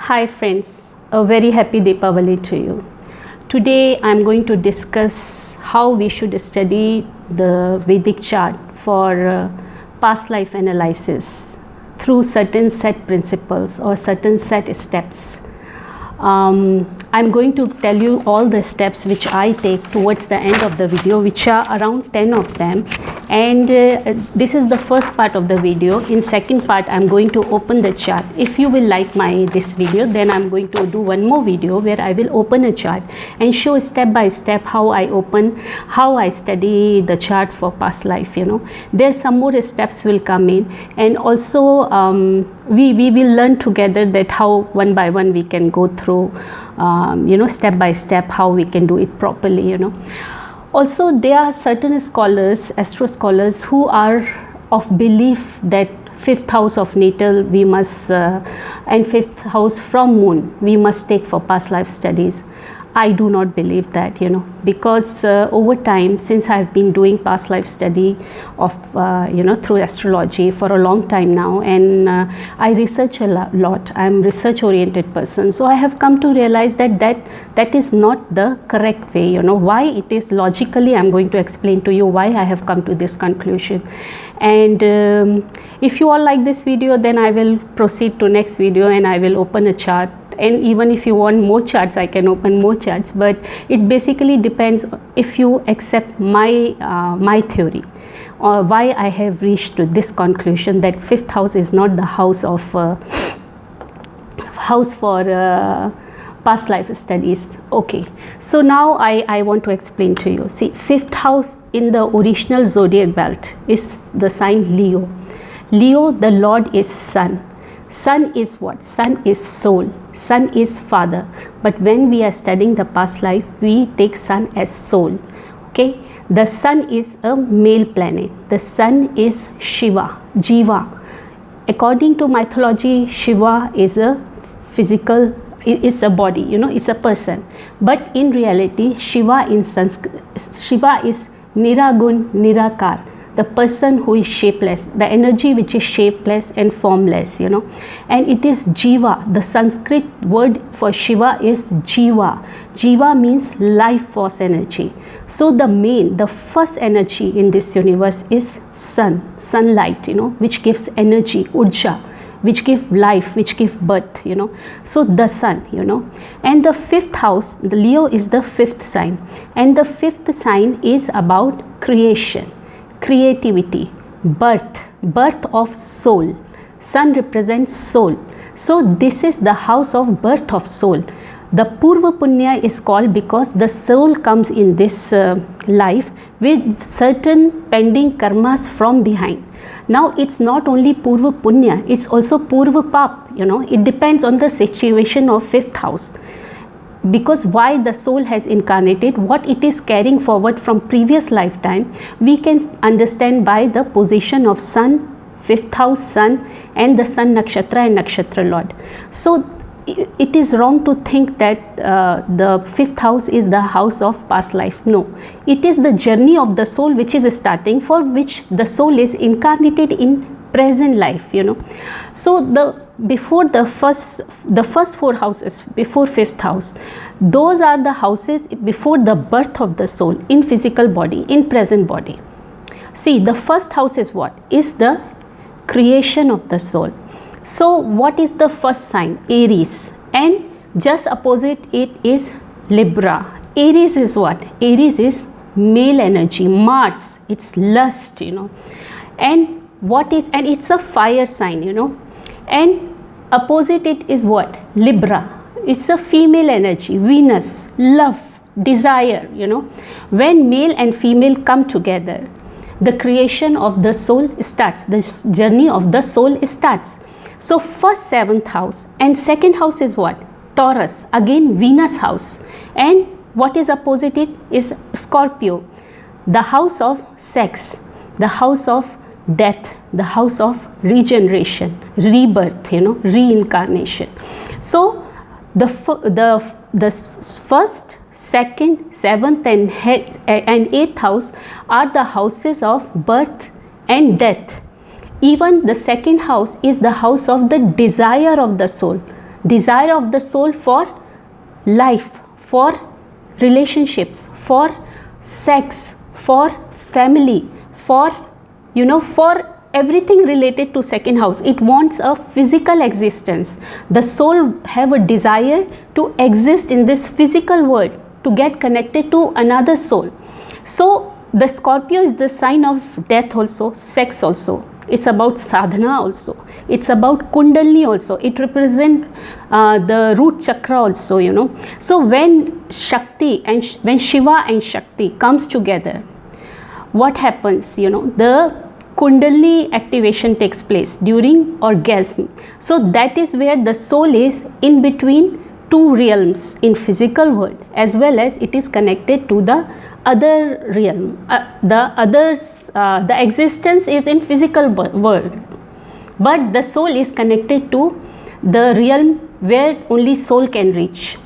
Hi friends, a very happy Deepavali to you. Today I am going to discuss how we should study the Vedic chart for past life analysis through certain set principles or certain set steps. I'm going to tell you all the steps which I take towards the end of the video, which are around 10 of them, and this is the first part of the video. In second part I'm going to open the chart. If you will like this video, then I'm going to do one more video where I will open a chart and show step by step how I study the chart for past life. There's some more steps will come in, and also we will learn together that how one by one we can go through step by step how we can do it properly. Also there are certain scholars, astro scholars, who are of belief that fifth house of natal we must and fifth house from moon we must take for past life studies. I do not believe that, because over time, since I have been doing past life study of through astrology for a long time now, and I research a lot. I am research oriented person, so I have come to realize that is not the correct way. Why it is logically, I am going to explain to you why I have come to this conclusion. And if you all like this video, then I will proceed to next video and I will open a chart. And even if you want more charts, I can open more charts, but it basically depends if you accept my theory or why I have reached to this conclusion that fifth house is not the house of house for past life studies. Okay, so now I want to explain to you. See, fifth house in the original zodiac belt is the sign Leo. Leo, the Lord is Sun. Sun is what? Sun is soul. Sun is father. But when we are studying the past life, we take Sun as soul. Okay? The Sun is a male planet. The Sun is Shiva, Jiva. According to mythology, Shiva is a physical, is a body, it's a person. But in reality, Shiva in Sanskrit, Shiva is Niragun, Nirakar. The person who is shapeless, the energy which is shapeless and formless, and it is Jiva. The Sanskrit word for Shiva is Jiva. Jiva means life force energy. So the first energy in this universe is sunlight, which gives energy, urja, which give life, which give birth, so the Sun, and the fifth house, the Leo is the fifth sign, and the fifth sign is about creation, creativity, birth of soul. Sun represents soul, so this is the house of birth of soul. The Purva Punya is called because the soul comes in this life with certain pending karmas from behind. Now it's not only Purva Punya, it's also Purva Pap, it depends on the situation of fifth house. Because why the soul has incarnated, what it is carrying forward from previous lifetime, we can understand by the position of Sun, fifth house Sun, and the Sun Nakshatra and Nakshatra Lord. So it is wrong to think that the fifth house is the house of past life. No, it is the journey of the soul which is starting, for which the soul is incarnated in present life. So before the first four houses, before fifth house, those are the houses before the birth of the soul in physical body, in present body. See, the first house is what? Is the creation of the soul. So what is the first sign? Aries, and just opposite it is Libra. Aries is what? Aries is male energy, Mars, it's lust, and what is, and it's a fire sign, and opposite it is what? Libra. It's a female energy, Venus, love, desire. When male and female come together, the creation of the soul starts, the journey of the soul starts. So first seventh house, and second house is what? Taurus, again Venus house, and what is opposite it is Scorpio, the house of sex, the house of death, the house of regeneration, rebirth, reincarnation. So the first, second, seventh and eighth house are the houses of birth and death. Even the second house is the house of the desire of the soul. desire of the soul for life, for relationships, for sex, for family, for for everything related to second house. It wants a physical existence. The soul have a desire to exist in this physical world, to get connected to another soul. So the Scorpio is the sign of death also, sex also. It's about sadhana also. It's about kundalini also. It represents the root chakra also, So when Shakti and when Shiva and Shakti comes together, what happens? The kundalini activation takes place during orgasm. So that is where the soul is in between two realms in physical world, as well as it is connected to the other realm. The existence is in physical world, but the soul is connected to the realm where only soul can reach.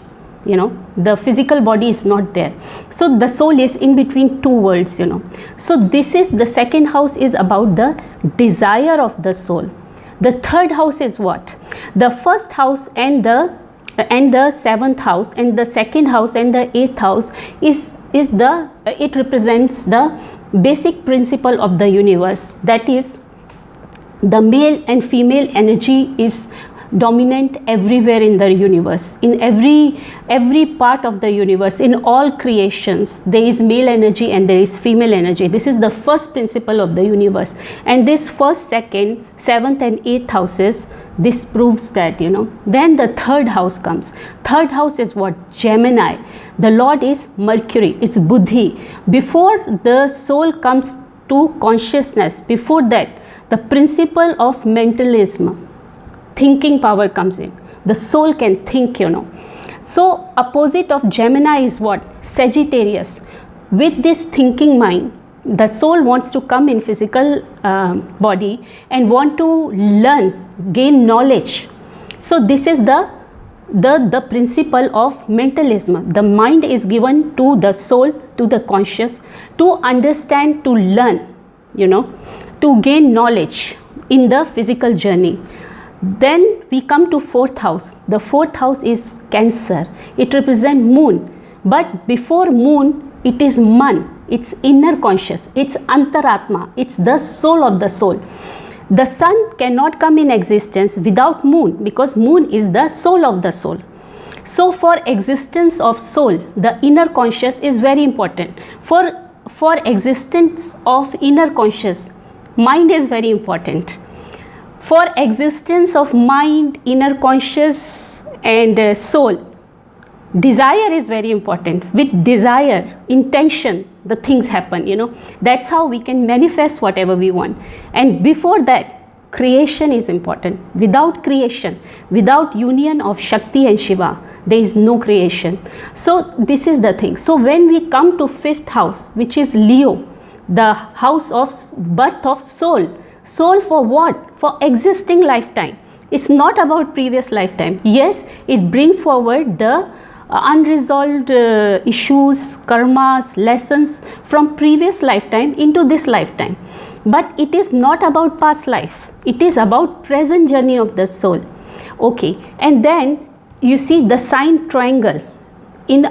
The physical body is not there. So the soul is in between two worlds. So this is the second house, is about the desire of the soul. The third house is what? The first house and the seventh house, and the second house and the eighth house it represents the basic principle of the universe. That is, the male and female energy is dominant everywhere in the universe. In every part of the universe, in all creations, there is male energy and there is female energy. This is the first principle of the universe. And this first, second, seventh and eighth houses, this proves that. Then the third house comes. Third house is what? Gemini. The Lord is Mercury. It's Buddhi. Before the soul comes to consciousness, before that, the principle of mentalism, thinking power comes in. The soul can think. So opposite of Gemini is what? Sagittarius. With this thinking mind, the soul wants to come in physical body and want to learn, gain knowledge. So this is the principle of mentalism. The mind is given to the soul, to the conscious, to understand, to learn, to gain knowledge in the physical journey. Then we come to fourth house. The fourth house is Cancer. It represents moon. But before moon, it is Man. It's inner conscious. It's Antaratma. It's the soul of the soul. The sun cannot come in existence without moon, because moon is the soul of the soul. So for existence of soul, the inner conscious is very important. For existence of inner conscious, mind is very important. For existence of mind, inner conscious and soul, desire is very important. With desire, intention, the things happen. That's how we can manifest whatever we want. And before that, creation is important. Without creation, without union of Shakti and Shiva, there is no creation. So this is the thing. So when we come to fifth house, which is Leo, the house of birth of soul. Soul for what? For existing lifetime. It's not about previous lifetime. Yes, it brings forward the unresolved issues, karmas, lessons from previous lifetime into this lifetime. But it is not about past life. It is about present journey of the soul. Okay, and then you see the sign triangle in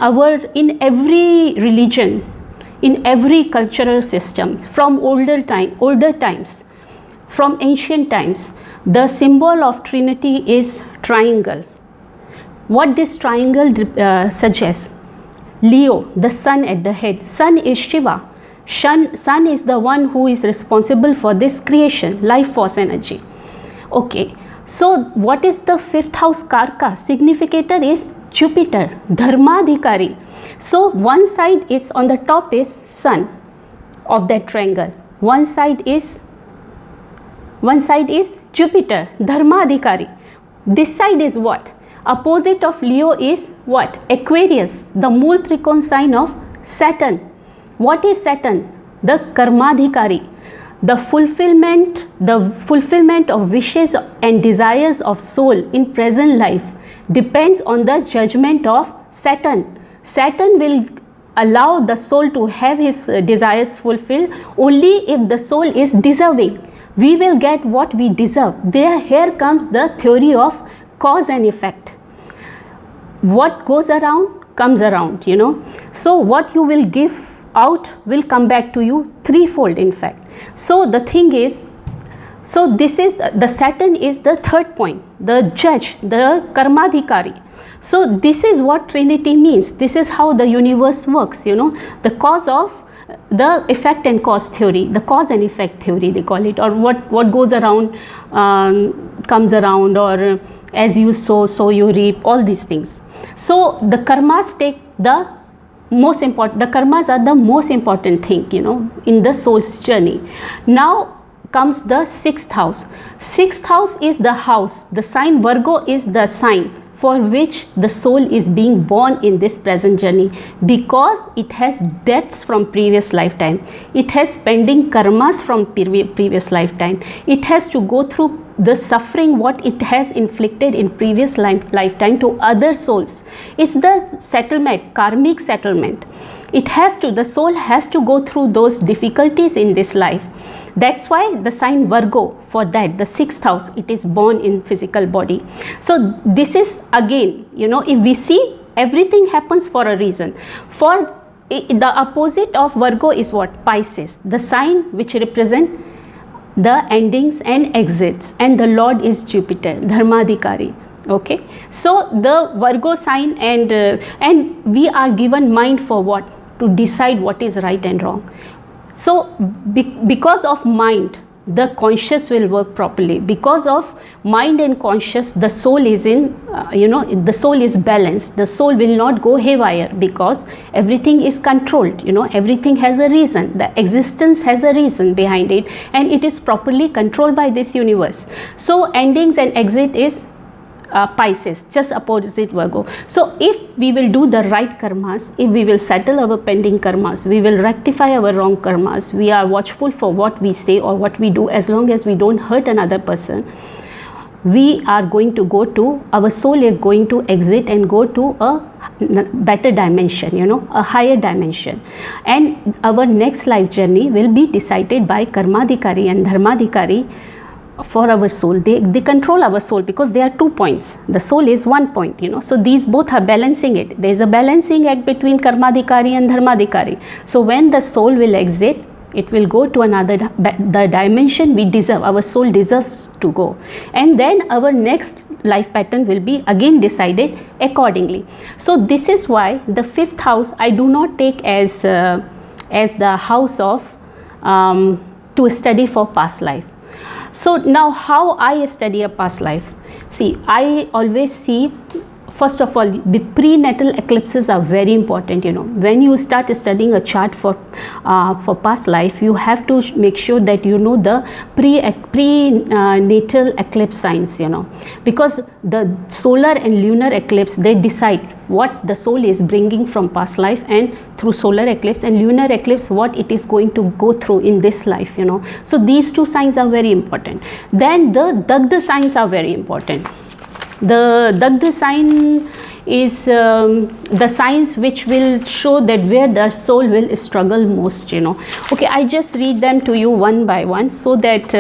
every religion, in every cultural system, from older times, from ancient times. The symbol of Trinity is triangle. What this triangle suggests? Leo, the sun at the head. Sun is Shiva. Sun is the one who is responsible for this creation, life force energy. Okay, so what is the fifth house Karka? Significator is Jupiter, Dharmadhikari. So one side is on the top is sun of that triangle. One side is Jupiter, Dharmadhikari. This side is what? Opposite of Leo is what? Aquarius, the Mool Trikon sign of Saturn. What is Saturn? The Karmadhikari. The fulfillment of wishes and desires of soul in present life depends on the judgment of Saturn. Saturn will allow the soul to have his desires fulfilled only if the soul is deserving. We will get what we deserve. Here comes the theory of cause and effect. What goes around comes around, you know. So what you will give out will come back to you threefold, in fact. So the thing is, so this is the Saturn is the third point, the judge, the karmadhikari. So this is what Trinity means. This is how the universe works, you know. The cause of the effect and cause theory, the cause and effect theory they call it, or what goes around comes around, or as you sow, so you reap, all these things. So the karmas take the most important, the karmas are the most important thing, you know, in the soul's journey. Now comes the sixth house. Sixth house is the house, the sign Virgo is the sign for which the soul is being born in this present journey, because it has debts from previous lifetime, it has pending karmas from previous lifetime, it has to go through the suffering what it has inflicted in previous lifetime to other souls. It's the settlement, karmic settlement. It has to, the soul has to go through those difficulties in this life. That's why the sign Virgo, for that, the sixth house, it is born in physical body. So this is again, you know, if we see, everything happens for a reason. For the opposite of Virgo is what? Pisces, the sign which represent the endings and exits, and the Lord is Jupiter, Dharmadhikari. Okay, so the Virgo sign, and we are given mind for what? To decide what is right and wrong. So because of mind, the conscious will work properly. Because of mind and conscious, the soul is in, you know, the soul is balanced. The soul will not go haywire, because everything is controlled, you know, everything has a reason. The existence has a reason behind it, and it is properly controlled by this universe. So endings and exit is Pisces, just opposite Virgo. So if we will do the right karmas, if we will settle our pending karmas, we will rectify our wrong karmas, we are watchful for what we say or what we do, as long as we don't hurt another person, we are going to go to, our soul is going to exit and go to a better dimension, you know, a higher dimension. And our next life journey will be decided by karmadhikari and dharmadhikari. For our soul, they control our soul, because they are 2 points, the soul is 1 point, you know. So these both are balancing it. There is a balancing act between karmadhikari and dharmadhikari. So when the soul will exit, it will go to another, the dimension we deserve, our soul deserves to go, and then our next life pattern will be again decided accordingly. So this is why the fifth house I do not take as the house of to study for past life. So now how I study a past life? See, I always see, first of all, the prenatal eclipses are very important, you know. When you start studying a chart for past life, you have to make sure that you know the prenatal eclipse signs, you know, because the solar and lunar eclipse, they decide what the soul is bringing from past life, and through solar eclipse and lunar eclipse, what it is going to go through in this life, you know. So these two signs are very important. Then the Dagda signs are very important. The Dagda sign is the signs which will show that where the soul will struggle most, you know. Okay, I just read them to you one by one, so that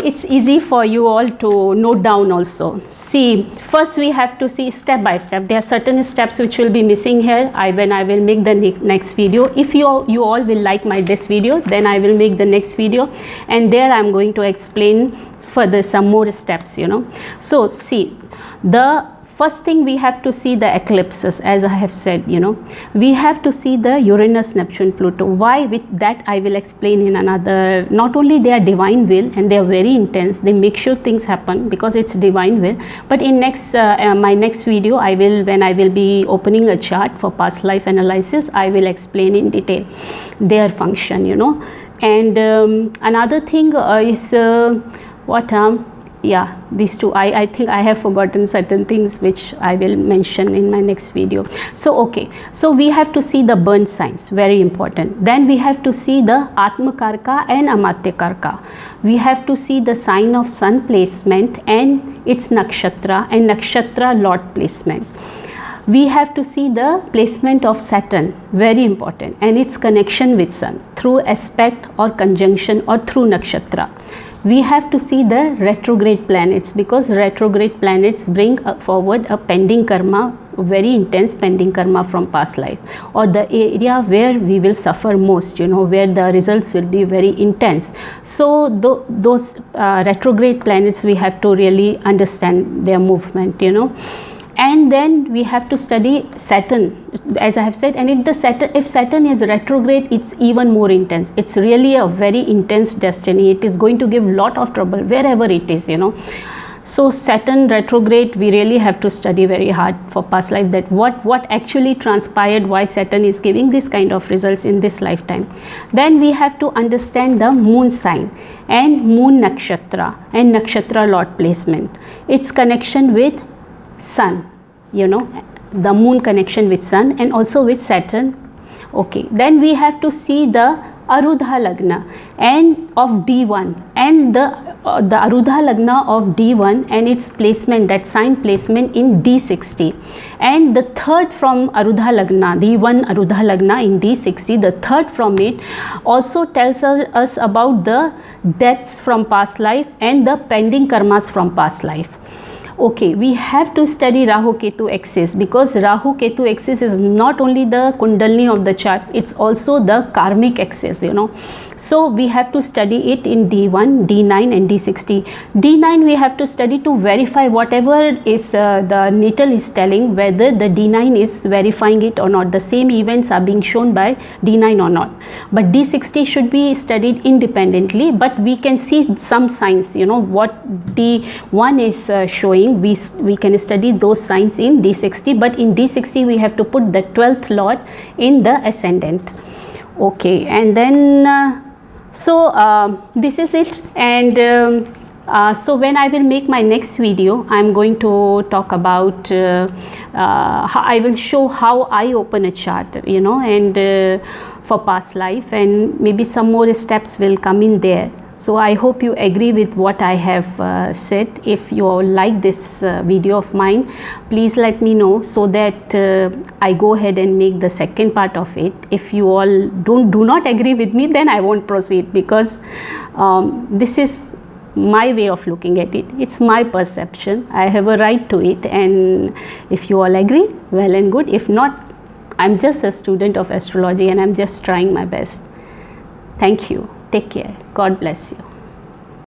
it's easy for you all to note down also. See, first we have to see step by step. There are certain steps which will be missing here when I will make the next video. If you all will like this video, then I will make the next video, and there I am going to explain further some more steps, you know. So see, the first thing we have to see the eclipses, as I have said, you know. We have to see the Uranus, Neptune, Pluto. Why? With that I will explain in another. Not only they are divine will and they are very intense, they make sure things happen because it's divine will. But in my next video, when I will be opening a chart for past life analysis, I will explain in detail their function, you know. And another thing is yeah, these two, I think I have forgotten certain things which I will mention in my next video. So okay, so we have to see the burn signs, very important. Then we have to see the Atma Karka and Amatya Karka. We have to see the sign of sun placement and its nakshatra and nakshatra lord placement. We have to see the placement of Saturn, very important, and its connection with sun through aspect or conjunction or through nakshatra. we have to see the retrograde planets, because retrograde planets bring forward a pending karma, very intense pending karma from past life, or the area where we will suffer most, where the results will be very intense. So those retrograde planets, we have to really understand their movement, and then we have to study Saturn, as I have said. And if Saturn is retrograde, it's even more intense. It's really a very intense destiny. It is going to give lot of trouble wherever it is, So Saturn retrograde, we really have to study very hard for past life, that what actually transpired, why Saturn is giving this kind of results in this lifetime. Then we have to understand the moon sign and moon nakshatra and nakshatra lord placement, its connection with sun, the moon connection with sun and also with Saturn. Okay, then we have to see the Arudha Lagna and of D1, and the Arudha Lagna of D1 and its placement, that sign placement in D60, and the third from Arudha Lagna, D1 Arudha Lagna in D60, the third from it also tells us about the deaths from past life and the pending karmas from past life. Okay, we have to study Rahu Ketu axis, because Rahu Ketu axis is not only the Kundalini of the chart, it's also the karmic axis, So we have to study it in D1, D9 and D60. D9 we have to study to verify whatever is the natal is telling, whether the D9 is verifying it or not. The same events are being shown by D9 or not. But D60 should be studied independently, but we can see some signs, what D1 is showing. We can study those signs in D60, but in D60 we have to put the 12th lord in the ascendant. Okay, and then this is it. And so when I will make my next video, I am going to talk about I will show how I open a chart, and for past life, and maybe some more steps will come in there. So I hope you agree with what I have said. If you all like this video of mine, please let me know, so that I go ahead and make the second part of it. If you all do not agree with me, then I won't proceed, because this is my way of looking at it. It's my perception. I have a right to it, and if you all agree, well and good. If not, I'm just a student of astrology and I'm just trying my best. Thank you. Take care. God bless you.